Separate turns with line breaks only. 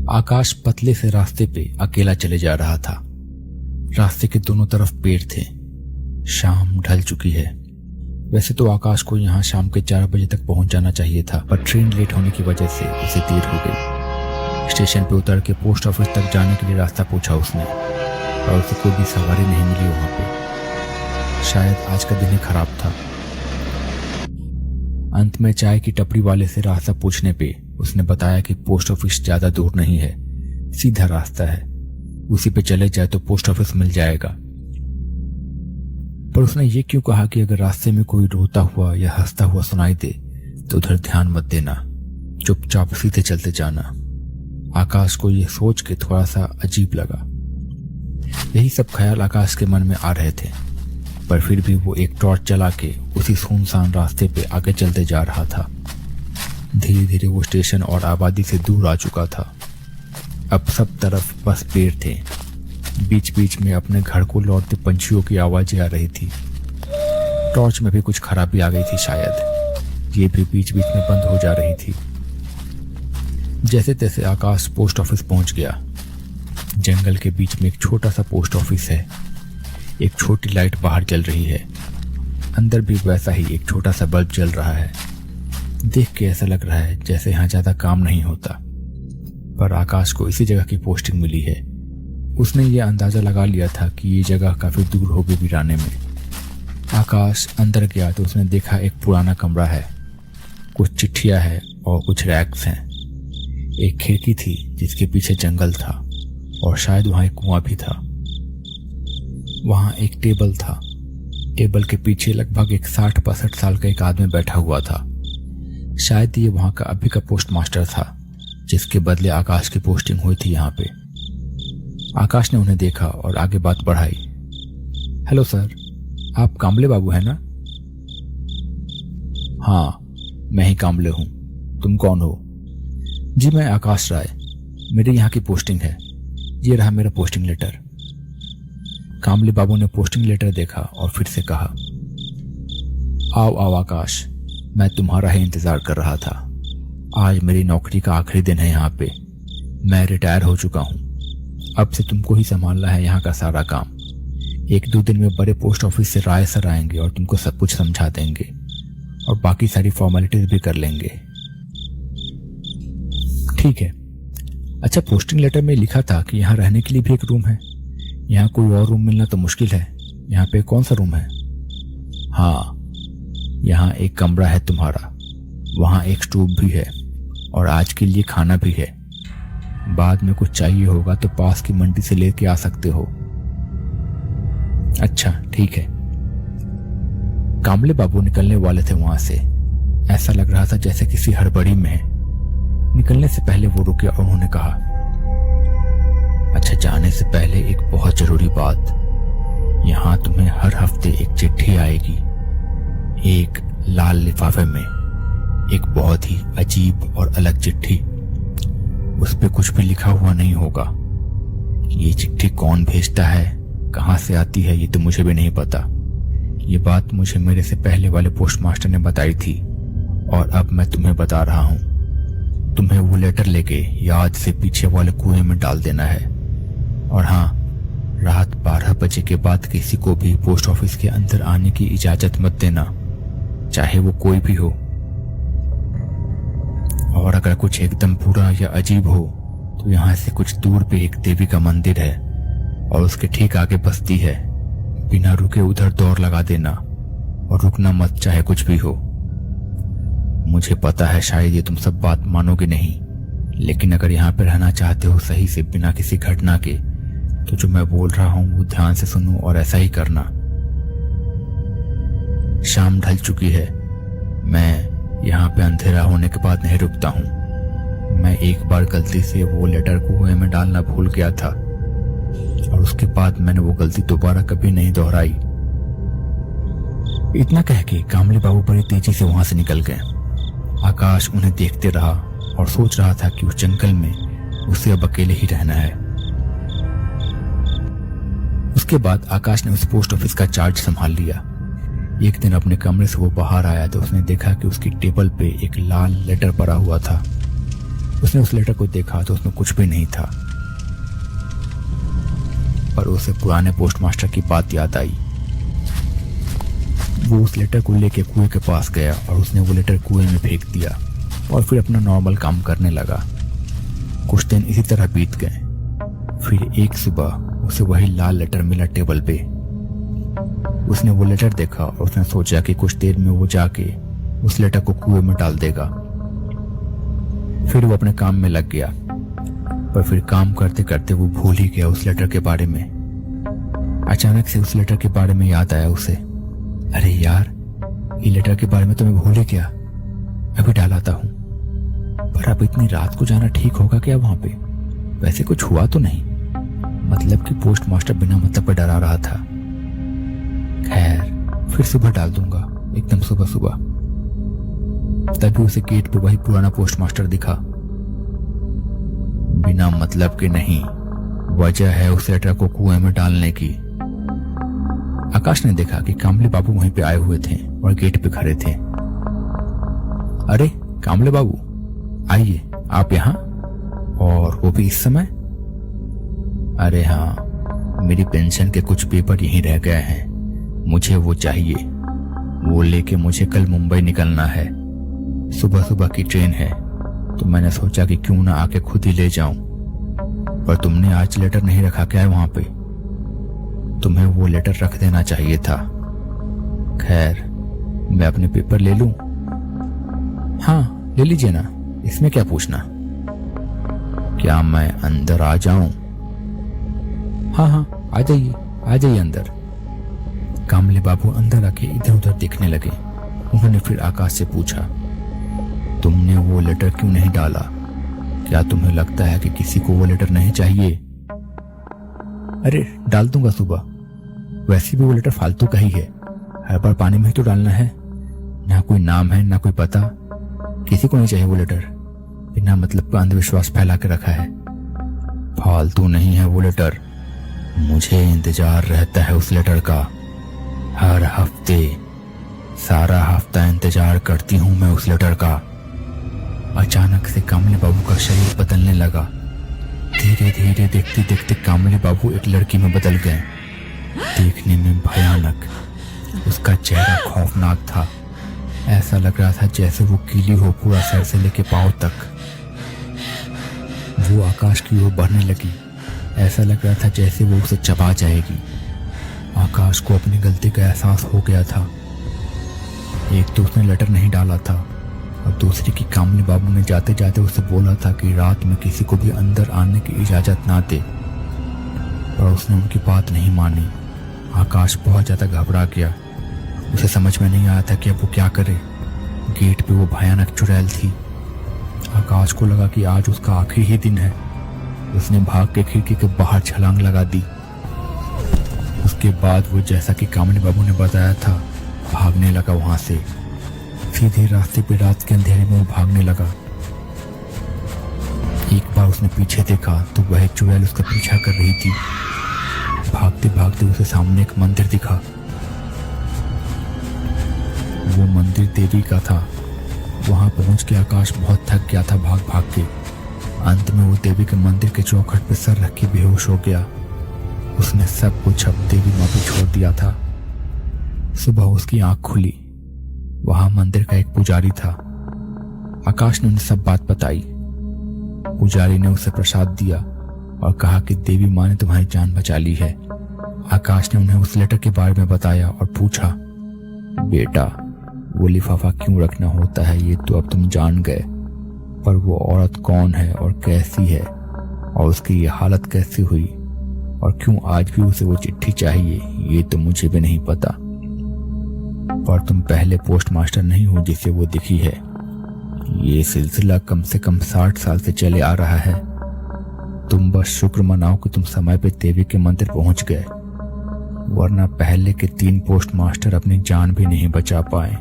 आकाश पतले से रास्ते पे अकेला चले जा रहा था। रास्ते के दोनों तरफ पेड़ थे। शाम ढल चुकी है। वैसे तो आकाश को यहाँ शाम के 4 बजे तक पहुंच जाना चाहिए था, पर ट्रेन लेट होने की वजह से उसे देर हो गई। स्टेशन पे उतर के पोस्ट ऑफिस तक जाने के लिए रास्ता पूछा उसने, और उसे कोई भी सवारी नहीं मिली वहां पे। शायद आज का दिन ही खराब था। अंत में चाय की टपरी वाले से रास्ता पूछने पे उसने बताया कि पोस्ट ऑफिस ज्यादा दूर नहीं है, सीधा रास्ता है, उसी पे चले जाए तो पोस्ट ऑफिस मिल जाएगा। पर उसने ये क्यों कहा कि अगर रास्ते में कोई रोता हुआ या हंसता हुआ सुनाई दे तो उधर ध्यान मत देना, चुपचाप सीधे चलते जाना। आकाश को यह सोच के थोड़ा सा अजीब लगा। यही सब ख्याल आकाश के मन में आ रहे थे, पर फिर भी वो एक टॉर्च जला के उसी सुनसान रास्ते पे आगे चलते जा रहा था। धीरे धीरे वो स्टेशन और आबादी से दूर आ चुका था। अब सब तरफ बस पेड़ थे। बीच बीच में अपने घर को लौटते पंछियों की आवाजें आ रही थी। टॉर्च में भी कुछ खराबी आ गई थी शायद, ये भी बीच बीच में बंद हो जा रही थी। जैसे तैसे आकाश पोस्ट ऑफिस पहुंच गया। जंगल के बीच में एक छोटा सा पोस्ट ऑफिस है। एक छोटी लाइट बाहर जल रही है। अंदर भी वैसा ही एक छोटा सा बल्ब जल रहा है। देख के ऐसा लग रहा है जैसे यहाँ ज्यादा काम नहीं होता, पर आकाश को इसी जगह की पोस्टिंग मिली है। उसने ये अंदाजा लगा लिया था कि ये जगह काफी दूर होगी वीराने में। आकाश अंदर गया तो उसने देखा एक पुराना कमरा है, कुछ चिट्ठियां हैं और कुछ रैक्स हैं। एक खिड़की थी जिसके पीछे जंगल था, और शायद वहां एक कुआं भी था। वहां एक टेबल था। टेबल के पीछे लगभग एक 60-65 साल का एक आदमी बैठा हुआ था। शायद ये वहां का अभी का पोस्ट मास्टर था, जिसके बदले आकाश की पोस्टिंग हुई थी यहाँ पे। आकाश ने उन्हें देखा और आगे बात बढ़ाई। हेलो सर, आप कामले बाबू हैं ना? हाँ, मैं ही कामले हूं। तुम कौन हो? जी मैं आकाश राय, मेरे यहाँ की पोस्टिंग है। ये रहा मेरा पोस्टिंग लेटर। कामले बाबू ने पोस्टिंग लेटर देखा और फिर से कहा, आओ आओ आकाश, मैं तुम्हारा ही इंतजार कर रहा था। आज मेरी नौकरी का आखिरी दिन है यहाँ पे। मैं रिटायर हो चुका हूँ। अब से तुमको ही संभालना है यहाँ का सारा काम। 1-2 दिन में बड़े पोस्ट ऑफिस से राय सर आएंगे और तुमको सब कुछ समझा देंगे और बाकी सारी फॉर्मेलिटीज भी कर लेंगे। ठीक है। अच्छा, पोस्टिंग लेटर में लिखा था कि यहाँ रहने के लिए भी एक रूम है। यहाँ कोई और रूम मिलना तो मुश्किल है। यहाँ पे कौन सा रूम है? हाँ, यहाँ एक कमरा है तुम्हारा। वहाँ एक स्टोव भी है और आज के लिए खाना भी है। बाद में कुछ चाहिए होगा तो पास की मंडी से लेके आ सकते हो। अच्छा ठीक है। कामले बाबू निकलने वाले थे वहां से। ऐसा लग रहा था जैसे किसी हड़बड़ी में है। निकलने से पहले वो रुके और उन्होंने कहा, अच्छा जाने से पहले एक बहुत जरूरी बात। यहाँ तुम्हें हर हफ्ते एक चिट्ठी आएगी, एक लाल लिफाफे में। एक बहुत ही अजीब और अलग चिट्ठी। उस पे कुछ भी लिखा हुआ नहीं होगा। ये चिट्ठी कौन भेजता है, कहाँ से आती है, ये तो मुझे भी नहीं पता। ये बात मुझे मेरे से पहले वाले पोस्ट मास्टर ने बताई थी और अब मैं तुम्हें बता रहा हूँ। तुम्हें वो लेटर लेके याद से पीछे वाले कुएं में डाल देना है। और हाँ, रात 12 बजे के बाद किसी को भी पोस्ट ऑफिस के अंदर आने की इजाजत मत देना, चाहे वो कोई भी हो। और अगर कुछ एकदम बुरा या अजीब हो तो यहाँ से कुछ दूर पे एक देवी का मंदिर है और उसके ठीक आगे बस्ती है। बिना रुके उधर दौड़ लगा देना और रुकना मत, चाहे कुछ भी हो। मुझे पता है शायद ये तुम सब बात मानोगे नहीं, लेकिन अगर यहाँ पे रहना चाहते हो सही से, बिना किसी घटना के, तो जो मैं बोल रहा हूँ वो ध्यान से सुनो और ऐसा ही करना। शाम ढल चुकी है। मैं यहाँ पे अंधेरा होने के बाद नहीं रुकता हूँ। मैं एक बार गलती से वो लेटर कुएं में डालना भूल गया था और उसके बाद मैंने वो गलती दोबारा कभी नहीं दोहराई। इतना कह के कामले बाबू बड़ी तेजी से वहां से निकल गए। आकाश उन्हें देखते रहा और सोच रहा था कि उस जंगल में उसे अब अकेले ही रहना है। उसके बाद आकाश ने उस पोस्ट ऑफिस का चार्ज संभाल लिया। एक दिन अपने कमरे से वो बाहर आया तो उसने देखा कि उसकी टेबल पे एक लाल लेटर पड़ा हुआ था। उसने उस लेटर को देखा तो उसमें कुछ भी नहीं था, पर उसे पुराने पोस्टमास्टर की बात याद आई। वो उस लेटर को लेकर कुएं के पास गया और उसने वो लेटर कुएं में फेंक दिया और फिर अपना नॉर्मल काम करने लगा। कुछ दिन इसी तरह बीत गए। फिर एक सुबह उसे वही लाल लेटर मिला टेबल पे। उसने वो लेटर देखा और उसने सोचा कि कुछ देर में वो जाके उस लेटर को कुएं में डाल देगा। फिर वो अपने काम में लग गया, पर फिर काम करते करते वो भूल ही गया उस लेटर के बारे में। अचानक से उस लेटर के बारे में याद आया उसे। अरे यार, ये लेटर के बारे में तो मैं भूल ही गया, अभी डालाता हूँ। पर अब इतनी रात को जाना ठीक होगा क्या वहां पे? वैसे कुछ हुआ तो नहीं, मतलब कि पोस्टमास्टर बिना मतलब पे डरा रहा था। खैर, फिर सुबह डाल दूंगा, एकदम सुबह सुबह। तभी उसे गेट पे वही पुराना पोस्टमास्टर दिखा। बिना मतलब के नहीं, वजह है उस लेटर को कुएं में डालने की। आकाश ने देखा कि कामले बाबू वहीं पे आए हुए थे और गेट पे खड़े थे। अरे कामले बाबू, आइए, आप यहाँ, और वो भी इस समय? अरे हाँ, मेरी पेंशन के कुछ पेपर यहीं रह गए हैं, मुझे वो चाहिए। वो लेके मुझे कल मुंबई निकलना है। सुबह सुबह की ट्रेन है, तो मैंने सोचा कि क्यों ना आके खुद ही ले जाऊं। पर तुमने आज लेटर नहीं रखा क्या है वहां पे? तुम्हें वो लेटर रख देना चाहिए था। खैर, मैं अपने पेपर ले लूं? हाँ, ले लीजिए ना, इसमें क्या पूछना। क्या मैं अंदर आ जाऊं? हाँ हाँ, आ जाइए अंदर। कामले बाबू अंदर आके इधर उधर देखने लगे। उन्होंने फिर आकाश से पूछा, तुमने वो लेटर क्यों नहीं डाला? क्या तुम्हें लगता है कि किसी को वो लेटर नहीं चाहिए? अरे डाल दूंगा सुबह, वैसे भी वो लेटर फालतू का ही है, हर बार पानी में ही तो डालना है। ना कोई नाम है ना कोई पता, किसी को नहीं चाहिए वो लेटर। बिना मतलब का अंधविश्वास फैला के रखा है। फालतू नहीं है वो लेटर, मुझे इंतजार रहता है उस लेटर का। हर हफ्ते, सारा हफ्ता इंतजार करती हूं मैं उस लेटर का। अचानक से कामले बाबू का शरीर बदलने लगा। धीरे धीरे देखते देखते कामले बाबू एक लड़की में बदल गए, देखने में भयानक। उसका चेहरा खौफनाक था। ऐसा लग रहा था जैसे वो गीली हो पूरा सर से लेके पांव तक। वो आकाश की ओर बढ़ने लगी। ऐसा लग रहा था जैसे वो उसे चबा जाएगी। आकाश को अपनी गलती का एहसास हो गया था। एक तो उसने लेटर नहीं डाला था और दूसरी की कामले बाबू ने जाते जाते उसे बोला था कि रात में किसी को भी अंदर आने की इजाजत ना दे, पर उसने उनकी बात नहीं मानी। आकाश बहुत ज्यादा घबरा गया। उसे समझ में नहीं आया था कि अब वो क्या करे। गेट पे वो भयानक चुड़ैल थी। आकाश को लगा कि आज उसका आखिरी ही दिन है। उसने भाग के खिड़की के बाहर छलांग लगा दी। उसके बाद वो, जैसा कि कामले बाबू ने बताया था, भागने लगा वहां से। सीधे रास्ते पे रात के अंधेरे में वो भागने लगा। एक बार उसने पीछे देखा तो वह चुड़ैल उसका पीछा कर रही थी। भागते भागते उसे सामने एक मंदिर दिखा। वो मंदिर देवी का था। वहां पहुंच के आकाश बहुत थक गया था भाग भाग के। अंत में वो देवी के मंदिर के चौखट पे सर रख के बेहोश हो गया। उसने सब कुछ अब देवी माँ पे छोड़ दिया था। सुबह उसकी आंख खुली। वहां मंदिर का एक पुजारी था। आकाश ने उन्हें सब बात बताई। पुजारी ने उसे प्रसाद दिया और कहा कि देवी माँ ने तुम्हारी जान बचा ली है। आकाश ने उन्हें उस लेटर के बारे में बताया और पूछा, बेटा, वो लिफाफा क्यों रखना होता है ये तो अब तुम जान गए, पर वो औरत कौन है और कैसी है और उसकी ये हालत कैसी हुई और क्यों आज भी उसे वो चिट्ठी चाहिए ये तो मुझे भी नहीं पता। पर तुम पहले पोस्टमास्टर नहीं हो जिसे वो दिखी है। ये सिलसिला कम से कम 60 साल से चले आ रहा है। तुम बस शुक्र मनाओ कि तुम समय पे देवी के मंदिर पहुंच गए, वरना पहले के 3 पोस्टमास्टर अपनी जान भी नहीं बचा पाए।